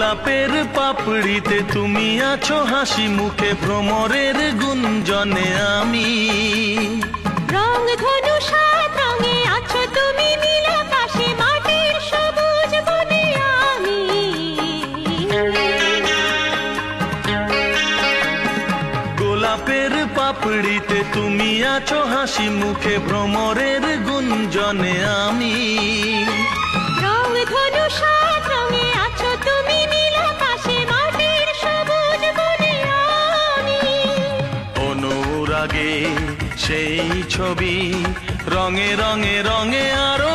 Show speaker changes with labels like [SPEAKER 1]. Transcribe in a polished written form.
[SPEAKER 1] গোলাপের পাপড়িতে তুমি আছো হাসি মুখে, ভ্রমরের গুঞ্জনে আমি।
[SPEAKER 2] রং ধনু সাত রঙে আছো তুমি, নীল আকাশে মাটির সবুজ বনে আমি।
[SPEAKER 1] গোলাপের পাপড়িতে তুমি আছো হাসি মুখে, ভ্রমরের গুঞ্জনে আমি।
[SPEAKER 2] রং ধনু সাত রঙে আছো তুমি, নীল আকাশে মাটির সবুজ বনে আমি।
[SPEAKER 1] অনুরাগে সেই ছবি, রঙে রঙে রঙে আরো